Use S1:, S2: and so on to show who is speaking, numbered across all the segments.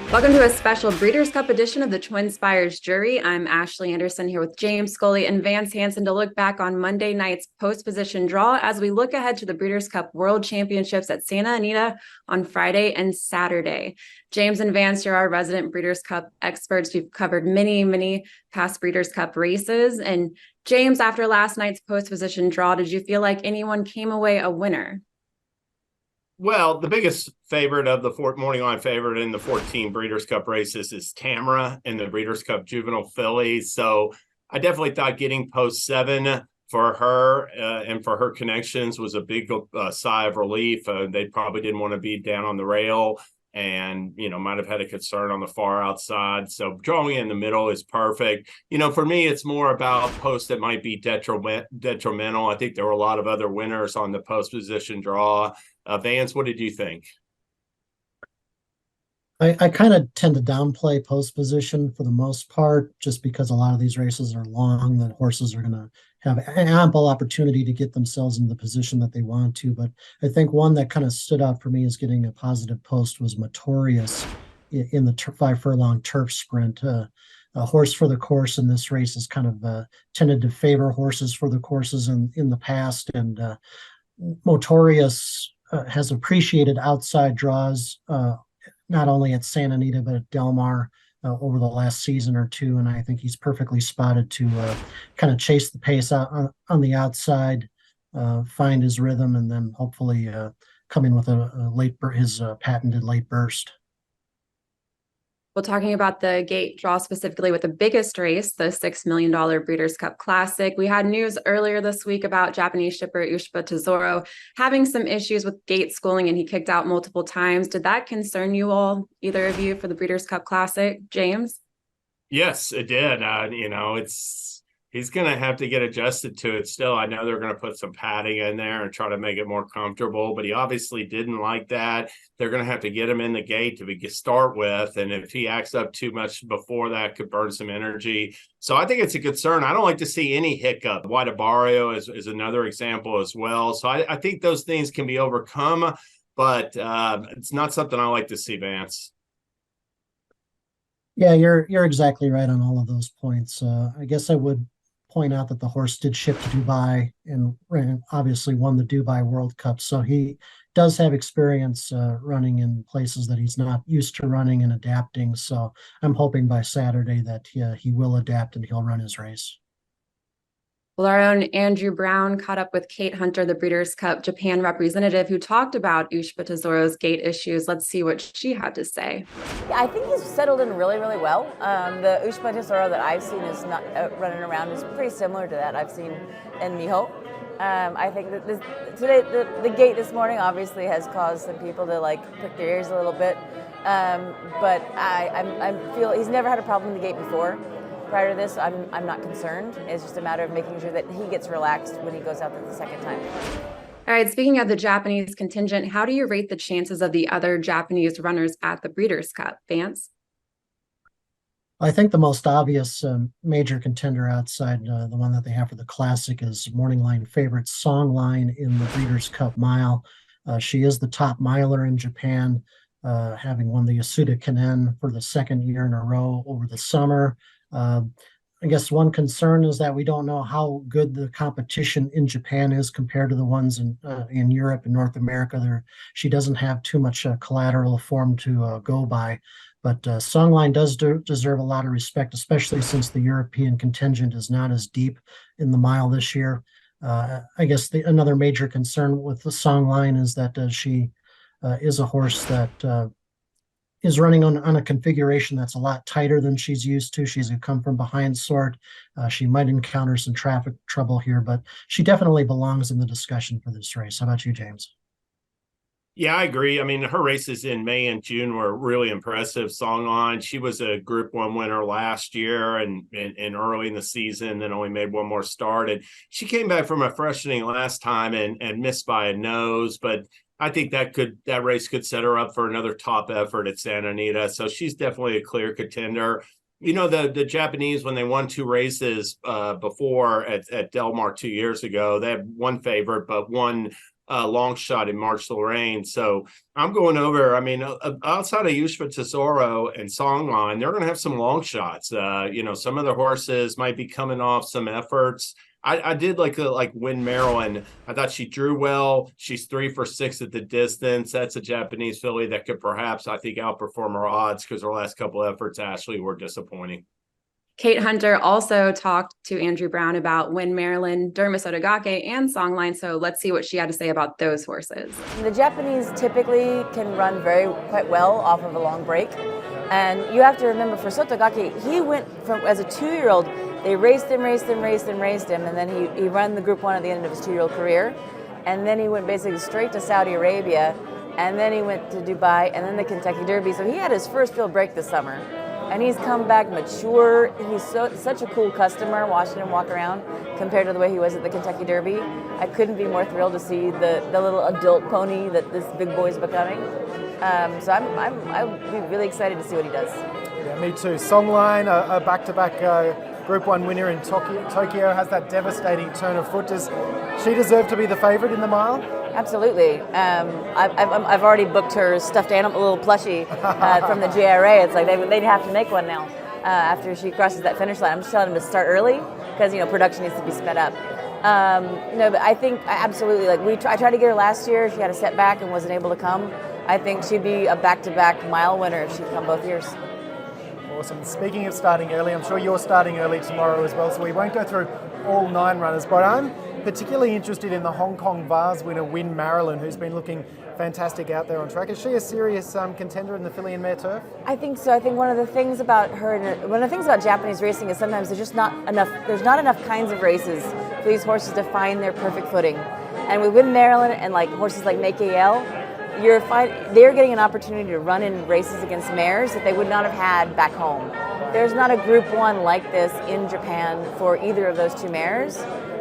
S1: Welcome to a special Breeders' Cup edition of the TwinSpires Jury. I'm Ashley Anderson here with TwinSpires Jury. I'm Ashley Anderson here with James Scully and Vance Hanson to look back on Monday night's post-position draw as we look ahead to the Breeders' Cup World Championships at Santa Anita on Friday and Saturday. James and Vance, you're our resident Breeders' Cup experts. We've covered many past Breeders' Cup races. And James, after last night's post-position draw, did you feel like anyone came away a winner?
S2: Well, the biggest favorite of the morning line favorite in the 14 Breeders' Cup races is Tamara in the Breeders' Cup Juvenile Filly. So I definitely thought getting post 7 for her and for her connections was a big sigh of relief. They probably didn't want to be down on the rail and, might have had a concern on the far outside. So drawing in the middle is perfect. For me, it's more about posts that might be detrimental. I think there were a lot of other winners on the post position draw. Vance, what did you think?
S3: I kind of tend to downplay post position for the most part, just because a lot of these races are long, that horses are going to have ample opportunity to get themselves into the position that they want to. But I think one that kind of stood out for me as getting a positive post was Motorius in the 5 furlong turf sprint. A horse for the course in this race has kind of tended to favor horses for the courses in the past. And Motorius has appreciated outside draws, not only at Santa Anita, but at Del Mar over the last season or two. And I think he's perfectly spotted to kind of chase the pace on the outside, find his rhythm, and then hopefully come in with his patented late burst.
S1: Well, talking about the gate draw specifically with the biggest race, the $6 million Breeders' Cup Classic, we had news earlier this week about Japanese shipper Ushba Tesoro having some issues with gate schooling, and he kicked out multiple times. Did that concern you all, either of you, for the Breeders' Cup Classic? James?
S2: Yes, it did. He's going to have to get adjusted to it still. I know they're going to put some padding in there and try to make it more comfortable, but he obviously didn't like that. They're going to have to get him in the gate to start with. And if he acts up too much before that, could burn some energy. So I think it's a concern. I don't like to see any hiccup. White Barrio is another example as well. So I think those things can be overcome, but it's not something I like to see, Vance.
S3: Yeah, you're exactly right on all of those points. I guess I would point out that the horse did ship to Dubai and obviously won the Dubai World Cup. So he does have experience running in places that he's not used to running and adapting. So I'm hoping by Saturday that he will adapt and he'll run his race.
S1: Well, our own Andrew Brown caught up with Kate Hunter, the Breeders' Cup Japan representative, who talked about Ushba Tesoro's gate issues. Let's see what she had to say.
S4: Yeah, I think he's settled in really well. The Ushba Tesoro that I've seen is not running around is pretty similar to that I've seen in Miho. I think that the gate this morning obviously has caused some people to prick their ears a little bit, but I feel he's never had a problem in the gate before. Prior to this, I'm not concerned. It's just a matter of making sure that he gets relaxed when he goes out there the second time.
S1: All right, speaking of the Japanese contingent, how do you rate the chances of the other Japanese runners at the Breeders' Cup, Vance?
S3: I think the most obvious major contender outside the one that they have for the Classic is morning line favorite Songline in the Breeders' Cup Mile. She is the top miler in Japan, having won the Yasuda Kanen for the second year in a row over the summer. I guess one concern is that we don't know how good the competition in Japan is compared to the ones in Europe and North America. She doesn't have too much collateral form to go by, but Songline does deserve a lot of respect, especially since the European contingent is not as deep in the mile this year. I guess another major concern with the Songline is that she is a horse that is running on a configuration that's a lot tighter than she's used to. She's a come from behind sort. She might encounter some traffic trouble here, but she definitely belongs in the discussion for this race. How about you, James?
S2: Yeah, I agree. I mean, her races in May and June were really impressive. Songline, she was a Group 1 winner last year and early in the season, then only made one more start. And she came back from a freshening last time and missed by a nose, but I think that race could set her up for another top effort at Santa Anita. So she's definitely a clear contender. The Japanese, when they won 2 races before at Del Mar 2 years ago, they had one favorite, but one long shot in March Lorraine. So I'm going over. I mean, outside of Ushba Tesoro and Songline, they're going to have some long shots. Some of the horses might be coming off some efforts. I did like Win Maryland. I thought she drew well. She's 3 for 6 at the distance. That's a Japanese filly that could perhaps, I think, outperform her odds because her last couple efforts, Ashley, were disappointing.
S1: Kate Hunter also talked to Andrew Brown about Win Maryland, Dermis Odagake, and Songline. So let's see what she had to say about those horses.
S4: The Japanese typically can run quite well off of a long break. And you have to remember, for Sotogake, he went from, as a 2-year-old, they raced him, and then he ran the Group 1 at the end of his 2-year-old career. And then he went basically straight to Saudi Arabia, and then he went to Dubai, and then the Kentucky Derby. So he had his first field break this summer. And he's come back mature. He's such a cool customer watching him walk around compared to the way he was at the Kentucky Derby. I couldn't be more thrilled to see the little adult pony that this big boy's becoming. So I'll be really excited to see what he does.
S5: Yeah, me too. Songline, a back-to-back Group 1 winner in Tokyo, has that devastating turn of foot. Does she deserve to be the favourite in the mile?
S4: Absolutely. I've already booked her stuffed animal, little plushie from the GRA. It's like they'd have to make one now after she crosses that finish line. I'm just telling them to start early because production needs to be sped up. But I think absolutely. I tried to get her last year. She had a setback and wasn't able to come. I think she'd be a back-to-back mile winner if she'd come both years.
S5: Awesome. Speaking of starting early, I'm sure you're starting early tomorrow as well, so we won't go through all 9 runners, but I'm particularly interested in the Hong Kong Vase winner, Win Maryland, who's been looking fantastic out there on track. Is she a serious contender in the filly and Mare Turf?
S4: I think so. I think one of the things about Japanese racing is sometimes there's not enough kinds of races for these horses to find their perfect footing. And with Win Maryland and horses like Make AL, they're getting an opportunity to run in races against mares that they would not have had back home. There's not a Group 1 like this in Japan for either of those 2 mares.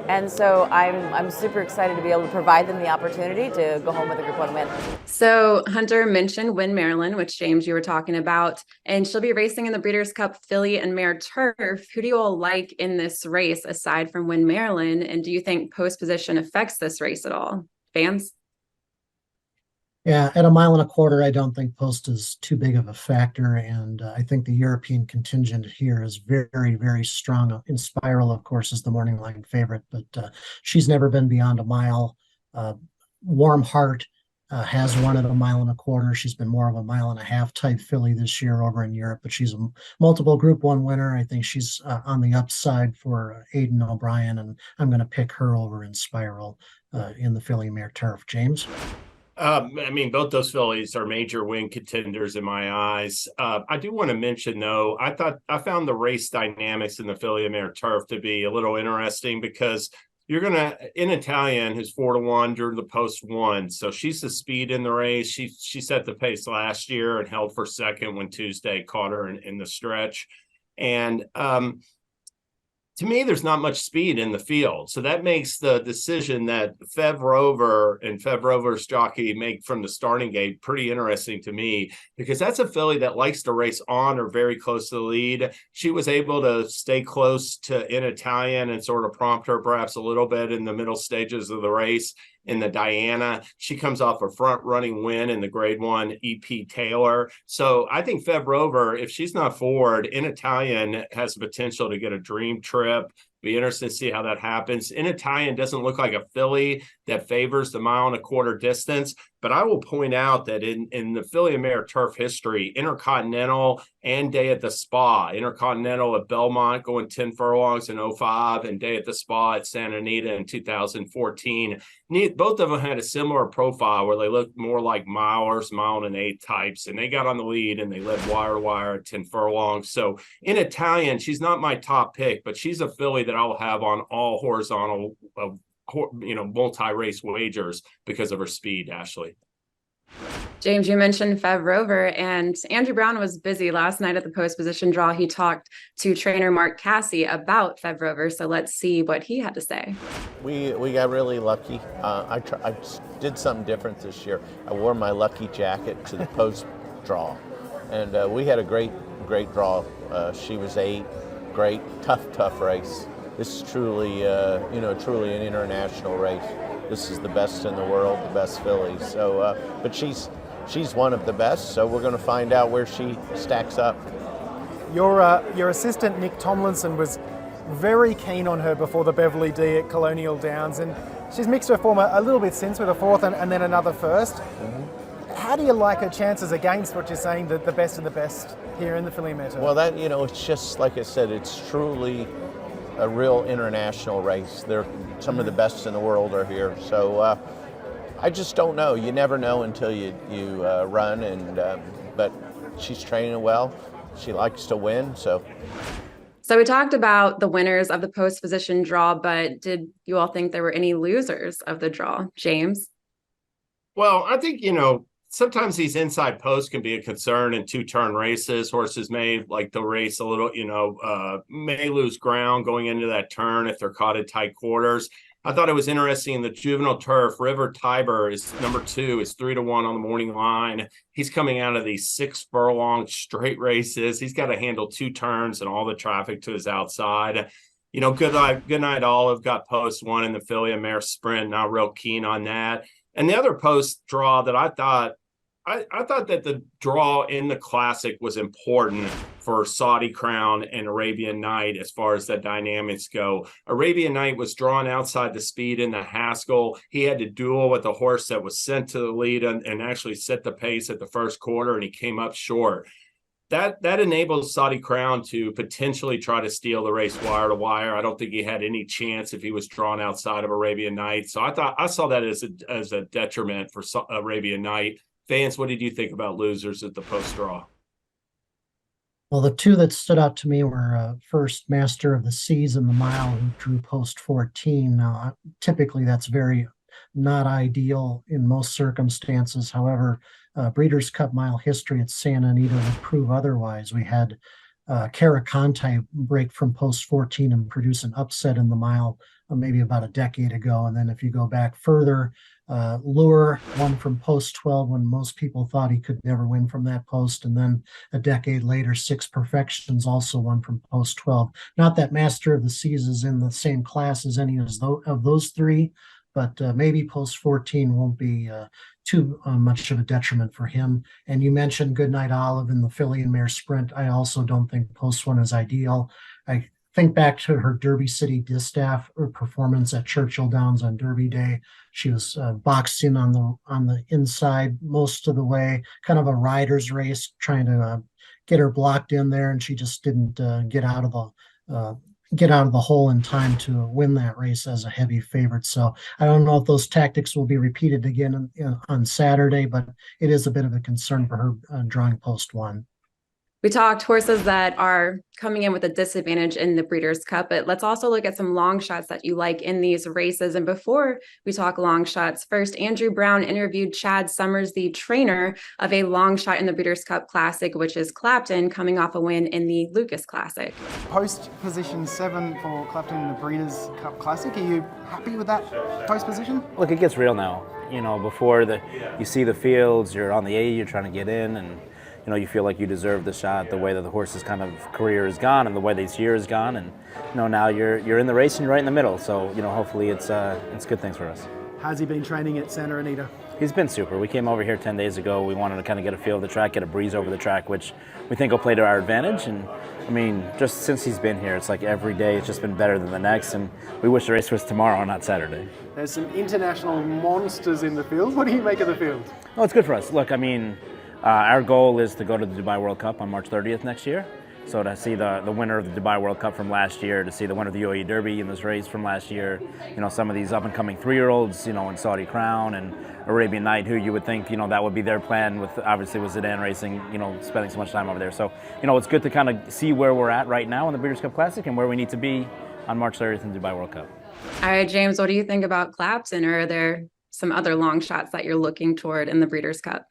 S4: And so I'm super excited to be able to provide them the opportunity to go home with a Group 1 win.
S1: So Hunter mentioned Win Maryland, which James, you were talking about, and she'll be racing in the Breeders' Cup Filly and Mare Turf. Who do you all like in this race aside from Win Maryland? And do you think post position affects this race at all? Fans?
S3: Yeah, at 1.25 miles, I don't think post is too big of a factor, and I think the European contingent here is very, very strong. In Spiral, of course, is the morning line favorite, but she's never been beyond 1 mile. Warm Heart has won at 1.25 miles. She's been more of 1.5 mile type filly this year over in Europe, but she's a multiple Group 1 winner. I think she's on the upside for Aidan O'Brien, and I'm going to pick her over in Spiral in the filly Mare Turf. James?
S2: Both those fillies are major win contenders in my eyes. I do want to mention, though, I found the race dynamics in the filly and Mare Turf to be a little interesting because you're going to, in Italian, who's 4-1 during the post 1. So she's the speed in the race. She set the pace last year and held for second when Tuesday caught her in the stretch. And to me, there's not much speed in the field. So that makes the decision that Fev Rover and Fev Rover's jockey make from the starting gate pretty interesting to me, because that's a filly that likes to race on or very close to the lead. She was able to stay close to In Italian and sort of prompt her perhaps a little bit in the middle stages of the race. In the Diana, she comes off a front running win in the Grade 1 EP Taylor. So I think Fev Rover, if she's not forward, In Italian has the potential to get a dream trip. Be interested to see how that happens. In Italian doesn't look like a filly that favors the 1.25 mile distance, but I will point out that in the filly and Mare Turf history, Intercontinental and Day at the Spa, Intercontinental at Belmont going 10 furlongs in 05 and Day at the Spa at Santa Anita in 2014. Both of them had a similar profile where they looked more like milers, 1 1/8 types, and they got on the lead and they led wire to wire at 10 furlongs. So in Italian, she's not my top pick, but she's a filly that I'll have on all horizontal, multi-race wagers because of her speed, Ashley.
S1: James, you mentioned Fev Rover, and Andrew Brown was busy last night at the post position draw. He talked to trainer Mark Cassie about Fev Rover, so let's see what he had to say.
S6: We got really lucky. I did something different this year. I wore my lucky jacket to the post draw, and we had a great draw. She was 8, great, tough race. This is truly an international race. this is the best in the world, the best filly. So, but she's one of the best. So we're going to find out where she stacks up.
S5: Your assistant Nick Tomlinson was very keen on her before the Beverly D at Colonial Downs, and she's mixed her form a little bit since with a fourth and then another first. How do you like her chances against what you're saying, the best of the best here in the filly Mare Turf?
S6: Well, that, it's just like I said, it's truly a real international race. Some of the best in the world are here. So I just don't know. You never know until you run, but she's training well. She likes to win, so.
S1: So we talked about the winners of the post position draw, but did you all think there were any losers of the draw? James?
S2: Well, I think, sometimes these inside posts can be a concern in 2-turn races. Horses may like the race a little, may lose ground going into that turn if they're caught in tight quarters. I thought it was interesting. The juvenile turf, River Tiber is number 2, is 3-1 on the morning line. He's coming out of these 6 furlong straight races. He's got to handle 2 turns and all the traffic to his outside. Good night Olive got post 1 in the filly and mare sprint. Not real keen on that. And the other post draw that I thought that the draw in the Classic was important for Saudi Crown and Arabian Night as far as the dynamics go. Arabian Night was drawn outside the speed in the Haskell. He had to duel with a horse that was sent to the lead and actually set the pace at the first quarter, and he came up short. That enables Saudi Crown to potentially try to steal the race wire to wire. I don't think he had any chance if he was drawn outside of Arabian Night. So I saw that as a detriment for Arabian Night. Vance, what did you think about losers at the post draw?
S3: Well, the 2 that stood out to me were first Master of the Seas in the mile, who drew post 14. Now, typically that's very not ideal in most circumstances. However, Breeders' Cup Mile history at Santa Anita would prove otherwise. We had Caracante break from post 14 and produce an upset in the mile maybe about a decade ago. And then if you go back further, Lure won from post 12 when most people thought he could never win from that post. And then a decade later, 6 Perfections also won from post 12. Not that Master of the Seas is in the same class as any of those 3, but maybe post 14 won't be too much of a detriment for him. And you mentioned Goodnight Olive in the filly and mare sprint. I also don't think post 1 is ideal. I think back to her Derby City Distaff performance at Churchill Downs on Derby Day. She was boxed in on the inside most of the way, kind of a rider's race, trying to get her blocked in there, and she just didn't get out of the hole in time to win that race as a heavy favorite. So I don't know if those tactics will be repeated again on Saturday, but it is a bit of a concern for her drawing post 1.
S1: We talked horses that are coming in with a disadvantage in the Breeders' Cup, but let's also look at some long shots that you like in these races. And before we talk long shots, first, Andrew Brown interviewed Chad Summers, the trainer of a long shot in the Breeders' Cup Classic, which is Clapton, coming off a win in the Lucas Classic.
S7: Post position 7 for Clapton in the Breeders' Cup Classic. Are you happy with that post position?
S8: Look, it gets real now. Before you see the fields, you're on the A, you're trying to get in, and you feel like you deserve the shot the way that the horse's kind of career is gone and the way this year is gone. And, now you're in the race and you're right in the middle. So, hopefully it's good things for us.
S5: How's he been training at Santa Anita?
S8: He's been super. We came over here 10 days ago. We wanted to kind of get a feel of the track, get a breeze over the track, which we think will play to our advantage. And, just since he's been here, it's like every day it's just been better than the next. And we wish the race was tomorrow, not Saturday.
S5: There's some international monsters in the field. What do you make of the field?
S8: Oh, it's good for us. Look, our goal is to go to the Dubai World Cup on March 30th next year. So to see the winner of the Dubai World Cup from last year, to see the winner of the UAE Derby in this race from last year, some of these up-and-coming 3-year-olds, in Saudi Crown and Arabian Night, who you would think, that would be their plan with, obviously, with Zidane Racing, spending so much time over there. So, it's good to kind of see where we're at right now in the Breeders' Cup Classic and where we need to be on March 30th in the Dubai World Cup.
S1: All right, James, what do you think about Clapton? Or are there some other long shots that you're looking toward in the Breeders' Cup?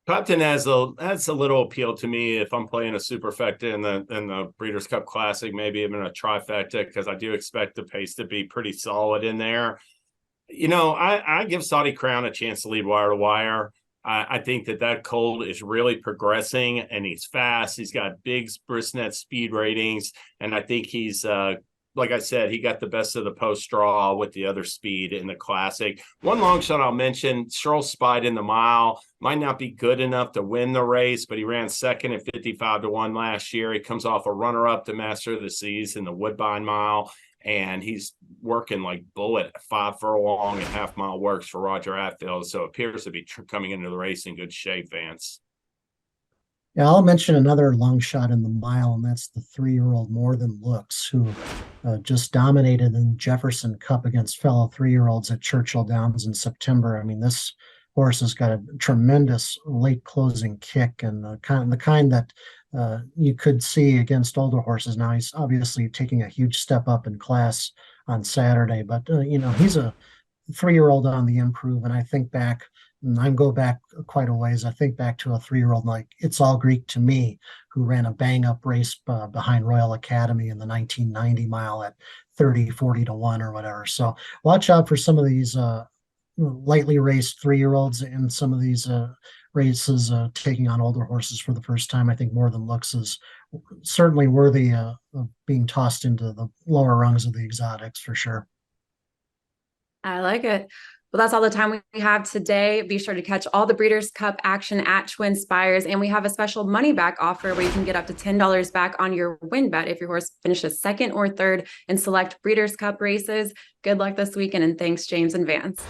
S2: Clapton has a little appeal to me if I'm playing a superfecta in the Breeders' Cup Classic, maybe even a trifecta, because I do expect the pace to be pretty solid in there. I give Saudi Crown a chance to lead wire to wire. I think that colt is really progressing, and he's fast. He's got big Brisnet speed ratings, and I think he's like I said, he got the best of the post draw with the other speed in the classic. One long shot I'll mention, Stroll spied in the mile, might not be good enough to win the race, but he ran second at 55-1 last year. He comes off a runner-up to Master of the Seas in the Woodbine Mile, and he's working like bullet 5 furlong and half-mile works for Roger Atfield, so appears to be coming into the race in good shape, Vance.
S3: Yeah, I'll mention another long shot in the mile, and that's the 3-year-old More Than Looks, who just dominated in Jefferson Cup against fellow 3-year-olds at Churchill Downs in September. I mean, this horse has got a tremendous late closing kick, and the kind that you could see against older horses. Now he's obviously taking a huge step up in class on Saturday, but he's a 3-year-old on the improve, and I think back. And I go back quite a ways. I think back to a 3-year-old like It's All Greek to Me, who ran a bang-up race behind Royal Academy in the 1990 mile at 30-40-1 or whatever. So watch out for some of these lightly raced 3-year-olds in some of these races taking on older horses for the first time. I think More Than Looks is certainly worthy of being tossed into the lower rungs of the exotics for sure.
S1: I like it. Well, that's all the time we have today. Be sure to catch all the Breeders' Cup action at TwinSpires. And we have a special money back offer where you can get up to $10 back on your win bet if your horse finishes second or third in select Breeders' Cup races. Good luck this weekend, and thanks, James and Vance.